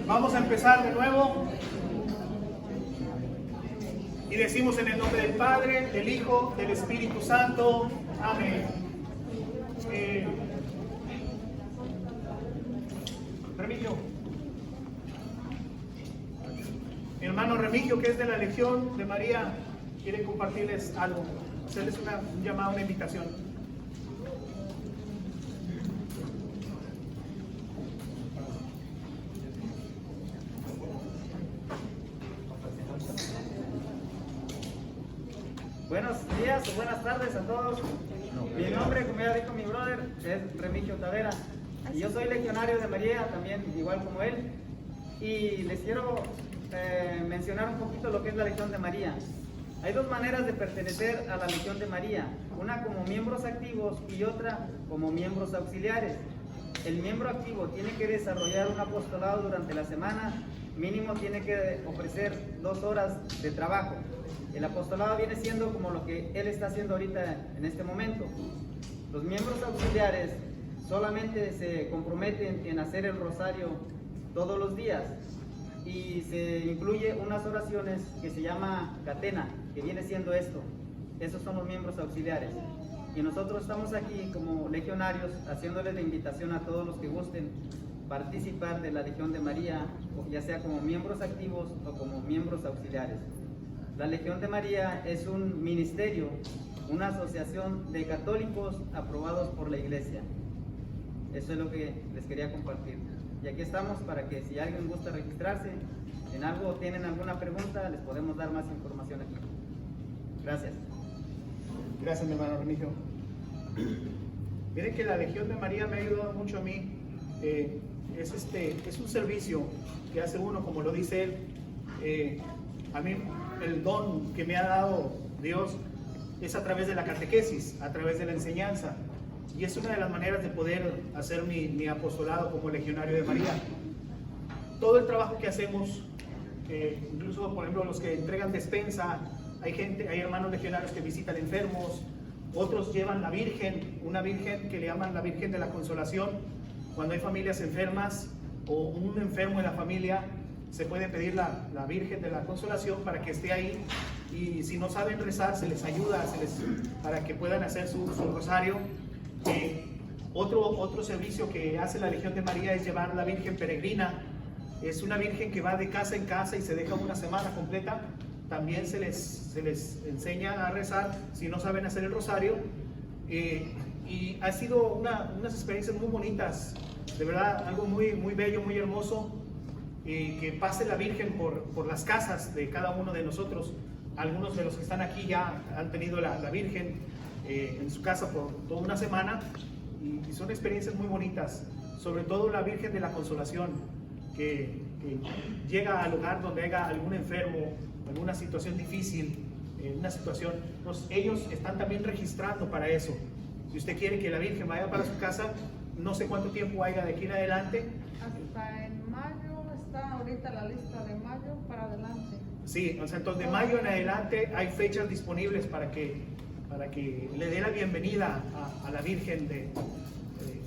Vamos a empezar de nuevo. Y decimos en el nombre del Padre, del Hijo, del Espíritu Santo. Amén. Remigio. Mi hermano Remigio, que es de la Legión de María, quiere compartirles algo, hacerles un llamado, una invitación. Buenos días o buenas tardes a todos. Mi nombre, como ya dijo mi brother, es Remigio Tavera. Y yo soy legionario de María, también igual como él. Y les quiero mencionar un poquito lo que es la Legión de María. Hay dos maneras de pertenecer a la Legión de María. Una como miembros activos y otra como miembros auxiliares. El miembro activo tiene que desarrollar un apostolado durante la semana. Mínimo tiene que ofrecer 2 horas de trabajo. El apostolado viene siendo como lo que él está haciendo ahorita en este momento. Los miembros auxiliares solamente se comprometen en hacer el rosario todos los días y se incluye unas oraciones que se llama catena, que viene siendo esto. Esos son los miembros auxiliares. Y nosotros estamos aquí como legionarios haciéndoles la invitación a todos los que gusten participar de la Legión de María, ya sea como miembros activos o como miembros auxiliares. La Legión de María es un ministerio, una asociación de católicos aprobados por la Iglesia. Eso es lo que les quería compartir. Y aquí estamos para que si alguien gusta registrarse en algo o tienen alguna pregunta, les podemos dar más información aquí. Gracias. Gracias, mi hermano Remigio. Miren que la Legión de María me ha ayudado mucho a mí. Es un servicio que hace uno, como lo dice él. A mí el don que me ha dado Dios es a través de la catequesis, a través de la enseñanza, y es una de las maneras de poder hacer mi apostolado como legionario de María. Todo el trabajo que hacemos, incluso por ejemplo los que entregan despensa, hay hermanos legionarios que visitan enfermos, otros llevan la Virgen, una Virgen que le llaman la Virgen de la Consolación. Cuando hay familias enfermas o un enfermo en la familia, se puede pedir la Virgen de la Consolación para que esté ahí, y si no saben rezar se les ayuda para que puedan hacer su rosario. Otro servicio que hace la Legión de María es llevar la Virgen peregrina. Es una Virgen que va de casa en casa y se deja una semana completa. También se les enseña a rezar si no saben hacer el rosario. Y ha sido unas experiencias muy bonitas, de verdad, algo muy, muy bello, muy hermoso. Que pase la Virgen por las casas de cada uno de nosotros. Algunos de los que están aquí ya han tenido la Virgen en su casa por toda una semana, y son experiencias muy bonitas, sobre todo la Virgen de la Consolación, que llega al lugar donde haya algún enfermo, alguna situación difícil, una situación, pues ellos están también registrando para eso. Si usted quiere que la Virgen vaya para su casa, no sé cuánto tiempo haya de aquí en adelante. Hasta en mayo está ahorita la lista de mayo para adelante. Sí, o sea, entonces de mayo en adelante hay fechas disponibles para que le dé la bienvenida a la Virgen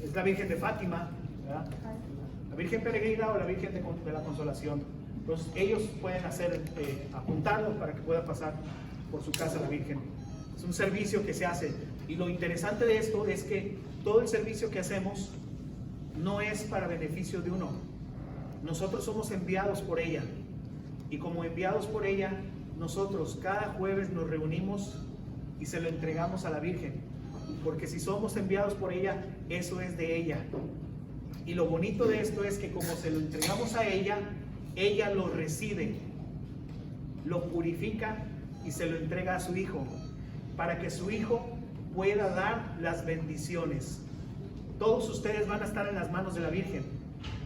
es la Virgen de Fátima, ¿verdad? La Virgen peregrina o la Virgen de la Consolación. Entonces ellos pueden apuntarlos para que pueda pasar por su casa la Virgen. Es un servicio que se hace, y lo interesante de esto es que todo el servicio que hacemos no es para beneficio de uno. Nosotros somos enviados por ella, y como enviados por ella, nosotros cada jueves nos reunimos y se lo entregamos a la Virgen, porque si somos enviados por ella, eso es de ella. Y lo bonito de esto es que como se lo entregamos a ella, ella lo recibe, lo purifica y se lo entrega a su Hijo, para que su Hijo pueda dar las bendiciones. Todos ustedes van a estar en las manos de la Virgen.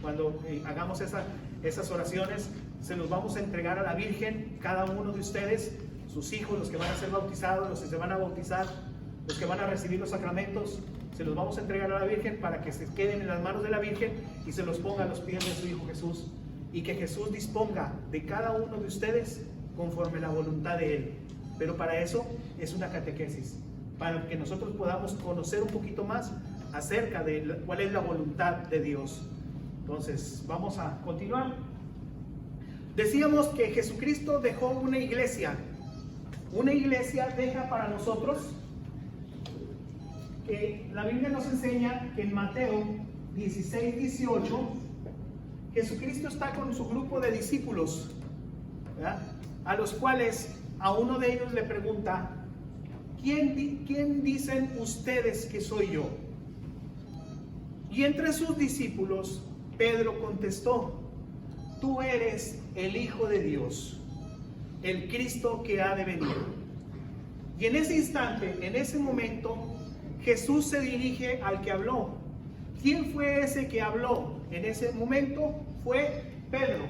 Cuando hagamos esas oraciones, se los vamos a entregar a la Virgen, cada uno de ustedes, sus hijos, los que van a ser bautizados, los que se van a bautizar, los que van a recibir los sacramentos, se los vamos a entregar a la Virgen para que se queden en las manos de la Virgen y se los ponga a los pies de su Hijo Jesús, y que Jesús disponga de cada uno de ustedes conforme la voluntad de Él. Pero para eso es una catequesis, para que nosotros podamos conocer un poquito más acerca de cuál es la voluntad de Dios. Entonces, vamos a continuar. Decíamos que Jesucristo dejó una iglesia. Una iglesia deja para nosotros, que la Biblia nos enseña que en Mateo 16, 18, Jesucristo está con su grupo de discípulos, ¿verdad? A los cuales a uno de ellos le pregunta: ¿Quién dicen ustedes que soy yo? Y entre sus discípulos, Pedro contestó: tú eres el Hijo de Dios, el Cristo que ha de venir. Y en ese instante, en ese momento, Jesús se dirige al que habló. ¿Quién fue ese que habló? En ese momento fue Pedro.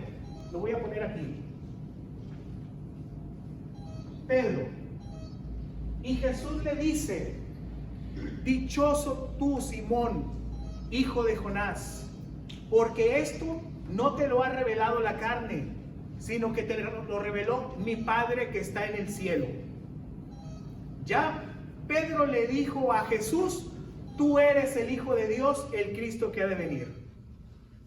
Lo voy a poner aquí. Pedro. Y Jesús le dice: dichoso tú, Simón, hijo de Jonás, porque esto no te lo ha revelado la carne, sino que te lo reveló mi Padre que está en el cielo. Ya Pedro le dijo a Jesús: tú eres el Hijo de Dios, el Cristo que ha de venir.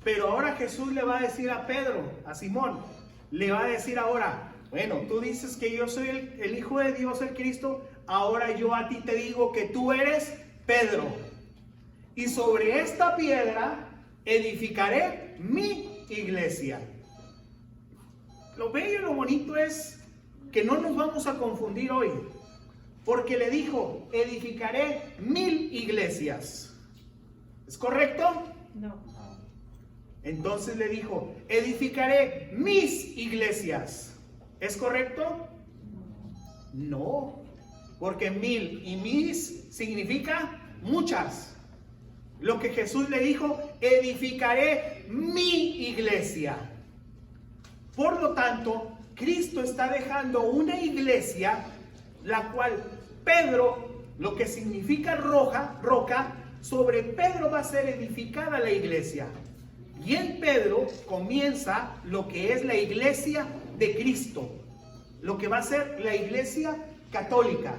Pero ahora Jesús le va a decir a Pedro, a Simón, le va a decir ahora: bueno, tú dices que yo soy el Hijo de Dios, el Cristo, ahora yo a ti te digo que tú eres Pedro. Y sobre esta piedra edificaré mi iglesia. Lo bello y lo bonito es que no nos vamos a confundir hoy, porque le dijo: edificaré 1000 iglesias. ¿Es correcto? No. Entonces le dijo: edificaré mis iglesias. ¿Es correcto? No, porque 1000 y mis significa muchas. Lo que Jesús le dijo: edificaré mi iglesia. Por lo tanto, Cristo está dejando una iglesia, la cual Pedro, lo que significa roca, sobre Pedro va a ser edificada la iglesia. Y en Pedro comienza lo que es la iglesia de Cristo, lo que va a ser la iglesia católica.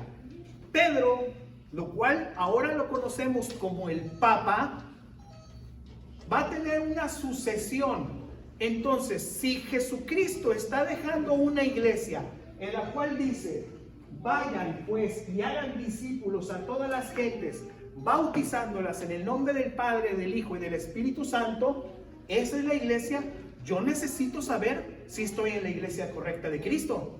Pedro, lo cual ahora lo conocemos como el Papa, va a tener una sucesión. Entonces, si Jesucristo está dejando una iglesia en la cual dice: vayan pues y hagan discípulos a todas las gentes, bautizándolas en el nombre del Padre, del Hijo y del Espíritu Santo, esa es la iglesia. Yo necesito saber si estoy en la iglesia correcta de Cristo,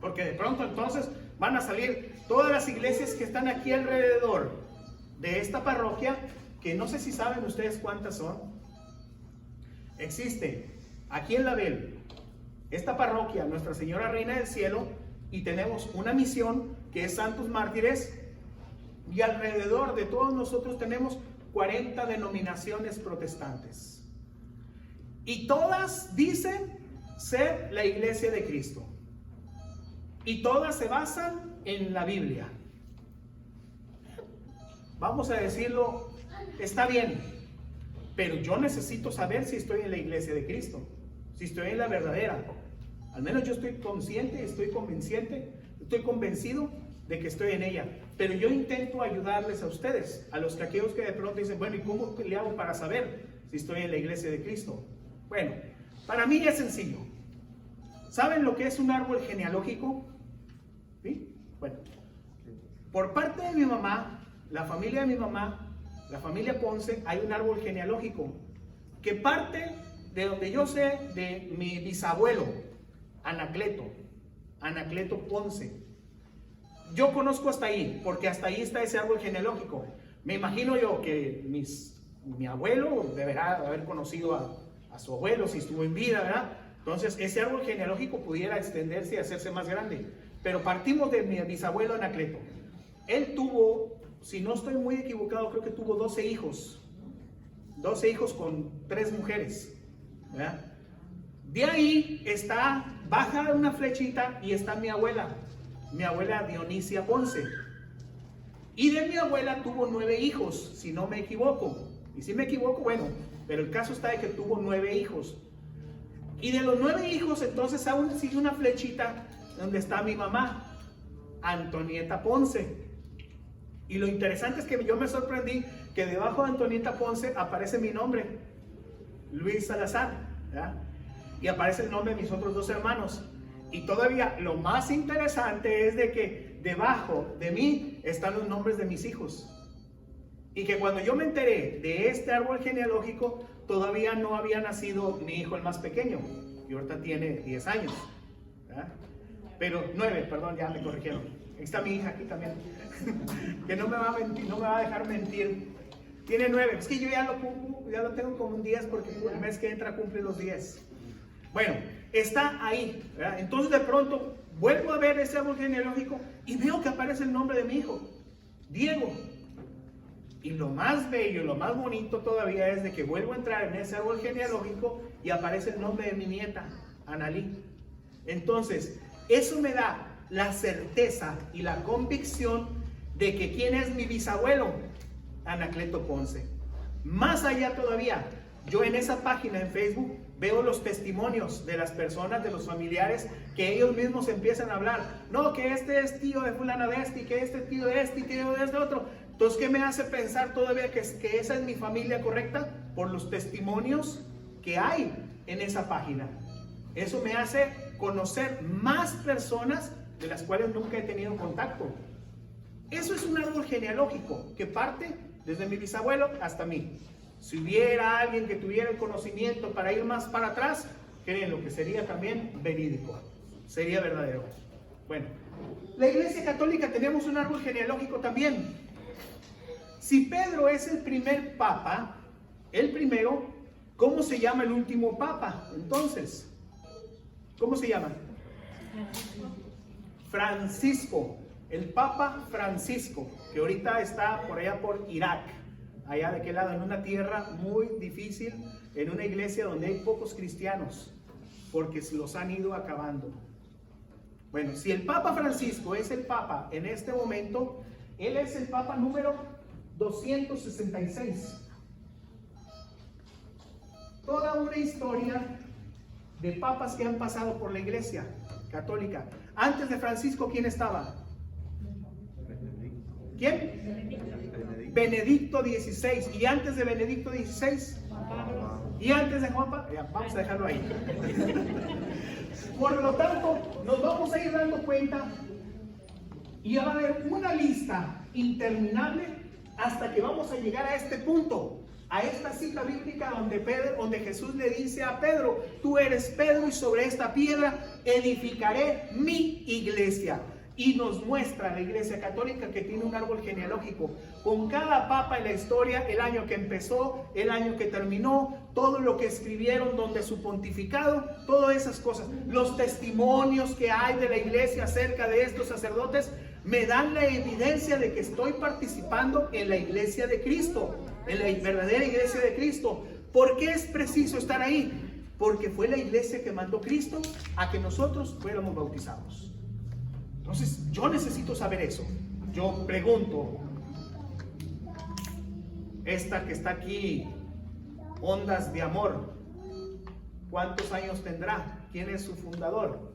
porque de pronto entonces van a salir todas las iglesias que están aquí alrededor de esta parroquia, que no sé si saben ustedes cuántas son. Existe aquí en La Bel esta parroquia, Nuestra Señora Reina del Cielo, y tenemos una misión que es Santos Mártires, y alrededor de todos nosotros tenemos 40 denominaciones protestantes, y todas dicen ser la iglesia de Cristo, y todas se basan en la Biblia. Vamos a decirlo, está bien, pero yo necesito saber si estoy en la iglesia de Cristo, si estoy en la verdadera. Al menos yo estoy consciente, estoy convencido de que estoy en ella. Pero yo intento ayudarles a ustedes, a los aquellos que de pronto dicen: bueno, ¿y cómo le hago para saber si estoy en la iglesia de Cristo? Bueno, para mí es sencillo. ¿Saben lo que es un árbol genealógico? ¿Sí? Bueno, por parte de mi mamá, la familia de mi mamá, la familia Ponce, hay un árbol genealógico que parte de donde yo sé, de mi bisabuelo, Anacleto Ponce. Yo conozco hasta ahí, porque hasta ahí está ese árbol genealógico. Me imagino yo que mi abuelo deberá haber conocido a su abuelo si estuvo en vida, ¿verdad? Entonces ese árbol genealógico pudiera extenderse y hacerse más grande. Pero partimos de mi bisabuelo Anacleto. Él tuvo, si no estoy muy equivocado, creo que tuvo 12 hijos. 12 hijos con 3 mujeres, ¿verdad? De ahí baja una flechita y está mi abuela Dionisia Ponce. Y de mi abuela tuvo 9 hijos, si no me equivoco. Y si me equivoco, bueno, pero el caso está de que tuvo 9 hijos. Y de los 9 hijos, entonces aún sigue una flechita donde está mi mamá, Antonieta Ponce. Y lo interesante es que yo me sorprendí que debajo de Antonieta Ponce aparece mi nombre, Luis Salazar, ¿verdad? Y aparece el nombre de mis otros 2 hermanos. Y todavía lo más interesante es de que debajo de mí están los nombres de mis hijos. Y que cuando yo me enteré de este árbol genealógico, todavía no había nacido mi hijo el más pequeño. Y ahorita tiene 10 años. ¿Verdad? Pero 9, perdón, ya me corrigieron. Ahí está mi hija aquí también. Que no me va a mentir, no me va a dejar mentir. Tiene 9. Es que yo ya lo tengo como un 10 porque el mes que entra cumple los 10. Bueno, está ahí, ¿verdad? Entonces de pronto vuelvo a ver ese árbol genealógico y veo que aparece el nombre de mi hijo, Diego. Y lo más bello, lo más bonito todavía es de que vuelvo a entrar en ese árbol genealógico y aparece el nombre de mi nieta, Analí. Entonces, eso me da la certeza y la convicción de que quién es mi bisabuelo, Anacleto Ponce. Más allá todavía, yo en esa página en Facebook veo los testimonios de las personas, de los familiares, que ellos mismos empiezan a hablar. No, que este es tío de fulana de este, y que este tío de este, y tío de este otro. Entonces, ¿qué me hace pensar todavía que esa es mi familia correcta? Por los testimonios que hay en esa página. Eso me hace conocer más personas de las cuales nunca he tenido contacto. Eso es un árbol genealógico que parte desde mi bisabuelo hasta mí. Si hubiera alguien que tuviera el conocimiento para ir más para atrás, creen lo que sería también verídico, sería verdadero. Bueno, la Iglesia Católica tenemos un árbol genealógico también. Si Pedro es el primer papa, el primero, ¿cómo se llama el último papa? Entonces, ¿cómo se llama? Francisco, el Papa Francisco, que ahorita está por allá por Irak. Allá de qué lado, en una tierra muy difícil, en una iglesia donde hay pocos cristianos, porque se los han ido acabando. Bueno, si el Papa Francisco es el Papa en este momento, él es el Papa número 266. Toda una historia de papas que han pasado por la iglesia católica. Antes de Francisco, ¿quién estaba? ¿Quién? Benedicto XVI. ¿Y antes de Benedicto XVI? ¿Y antes de Juan Pablo? Vamos a dejarlo ahí. Por lo tanto, nos vamos a ir dando cuenta y va a haber una lista interminable hasta que vamos a llegar a este punto, a esta cita bíblica donde Jesús le dice a Pedro: tú eres Pedro y sobre esta piedra edificaré mi iglesia. Y nos muestra la Iglesia Católica que tiene un árbol genealógico con cada papa en la historia, el año que empezó, el año que terminó, todo lo que escribieron, donde su pontificado, todas esas cosas. Los testimonios que hay de la iglesia acerca de estos sacerdotes me dan la evidencia de que estoy participando en la iglesia de Cristo, en la verdadera iglesia de Cristo. ¿Por qué es preciso estar ahí? Porque fue la iglesia que mandó Cristo a que nosotros fuéramos bautizados. Entonces, yo necesito saber eso. Yo pregunto, esta que está aquí, Ondas de Amor, ¿cuántos años tendrá? ¿Quién es su fundador?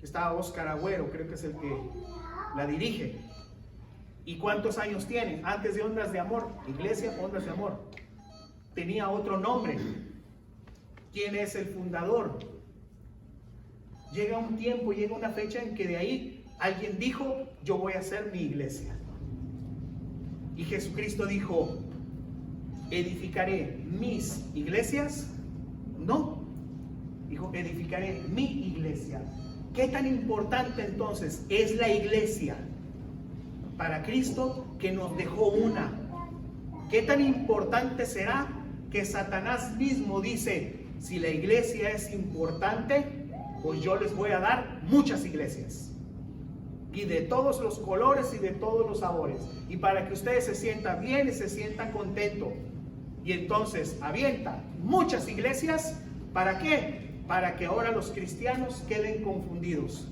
Está Óscar Agüero, creo que es el que la dirige. ¿Y cuántos años tiene? Antes de Ondas de Amor, Iglesia Ondas de Amor. Tenía otro nombre. ¿Quién es el fundador? Llega un tiempo, llega una fecha en que de ahí alguien dijo: yo voy a hacer mi iglesia. Y Jesucristo dijo: ¿edificaré mis iglesias? No. Dijo: edificaré mi iglesia. ¿Qué tan importante entonces es la iglesia para Cristo, que nos dejó una? ¿Qué tan importante será que Satanás mismo dice: si la iglesia es importante, pues yo les voy a dar muchas iglesias, y de todos los colores y de todos los sabores, y para que ustedes se sientan bien y se sientan contentos? Y entonces avienta muchas iglesias. ¿Para qué? Para que ahora los cristianos queden confundidos.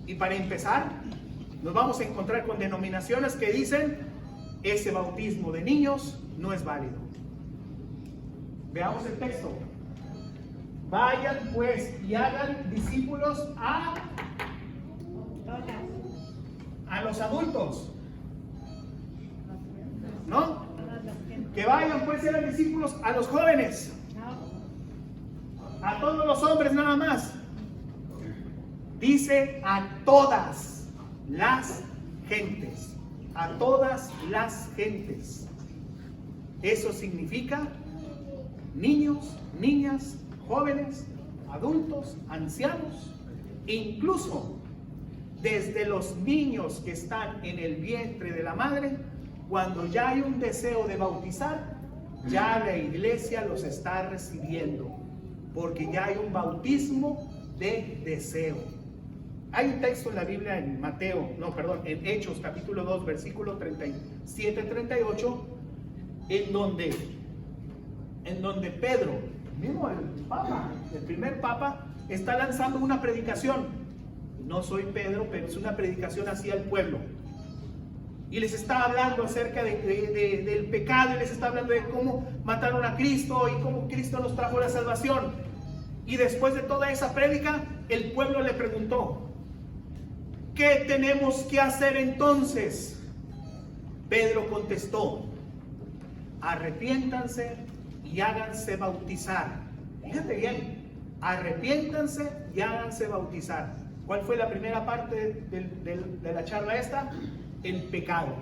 Y para empezar, nos vamos a encontrar con denominaciones que dicen: ese bautismo de niños no es válido. Veamos el texto. Vayan pues y hagan discípulos a los adultos. ¿no? Que vayan pues eran discípulos a los jóvenes, a todos los hombres nada más. Dice a todas las gentes, a todas las gentes. Eso significa niños, niñas, jóvenes, adultos, ancianos, incluso desde los niños que están en el vientre de la madre. Cuando ya hay un deseo de bautizar, ya la iglesia los está recibiendo, porque ya hay un bautismo de deseo. Hay un texto en la Biblia en en Hechos capítulo 2 versículo 37-38 en donde Pedro, mismo el Papa, el primer Papa, está lanzando una predicación. No soy Pedro, pero es una predicación hacia el pueblo. Y les está hablando acerca del pecado, y les está hablando de cómo mataron a Cristo y cómo Cristo nos trajo la salvación. Y después de toda esa prédica, el pueblo le preguntó: ¿qué tenemos que hacer entonces? Pedro contestó: arrepiéntanse y háganse bautizar. Fíjate bien, arrepiéntanse y háganse bautizar. ¿Cuál fue la primera parte de la charla esta? El pecado.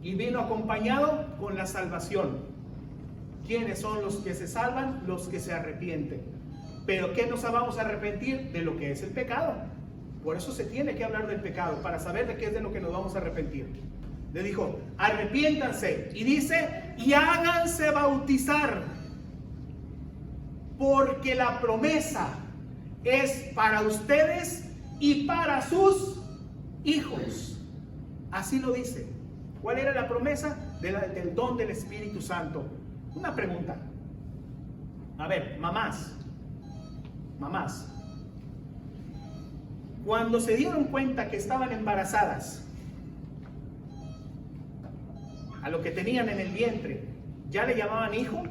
Y vino acompañado con la salvación. ¿Quiénes son los que se salvan? Los que se arrepienten. ¿Pero qué nos vamos a arrepentir? De lo que es el pecado. Por eso se tiene que hablar del pecado, para saber de qué es de lo que nos vamos a arrepentir. Le dijo: arrepiéntanse. Y dice: y háganse bautizar, porque la promesa es para ustedes y para sus hijos. Así lo dice. ¿Cuál era la promesa? Del don del Espíritu Santo. Una pregunta. A ver, mamás. Cuando se dieron cuenta que estaban embarazadas, a lo que tenían en el vientre, ¿ya le llamaban hijo?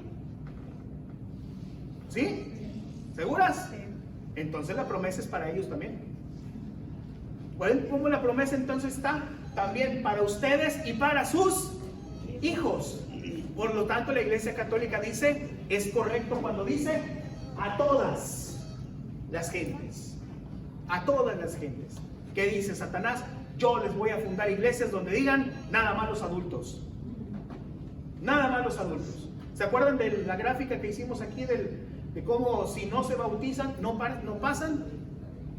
¿Sí? ¿Seguras? Entonces la promesa es para ellos también. ¿Cómo la promesa entonces está? También para ustedes y para sus hijos. Por lo tanto, la Iglesia Católica dice, es correcto cuando dice a todas las gentes. A todas las gentes. ¿Qué dice Satanás? Yo les voy a fundar iglesias donde digan nada más los adultos. Nada más los adultos. ¿Se acuerdan de la gráfica que hicimos aquí de cómo si no se bautizan no pasan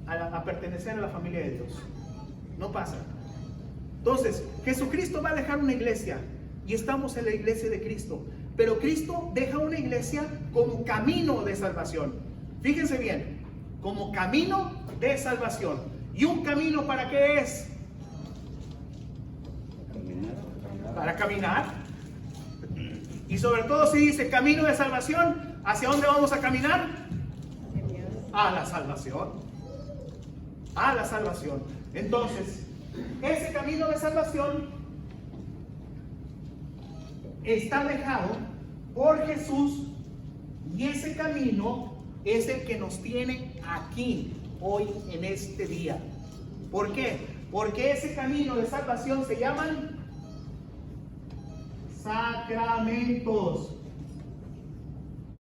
a pertenecer a la familia de Dios? No pasan. Entonces, Jesucristo va a dejar una iglesia y estamos en la iglesia de Cristo. Pero Cristo deja una iglesia como camino de salvación. Fíjense bien, como camino de salvación. ¿Y un camino para qué es? Para caminar. Y sobre todo si dice camino de salvación, ¿hacia dónde vamos a caminar? A la salvación. A la salvación. Entonces, ese camino de salvación está dejado por Jesús, y ese camino es el que nos tiene aquí hoy en este día. ¿Por qué? Porque ese camino de salvación se llaman sacramentos.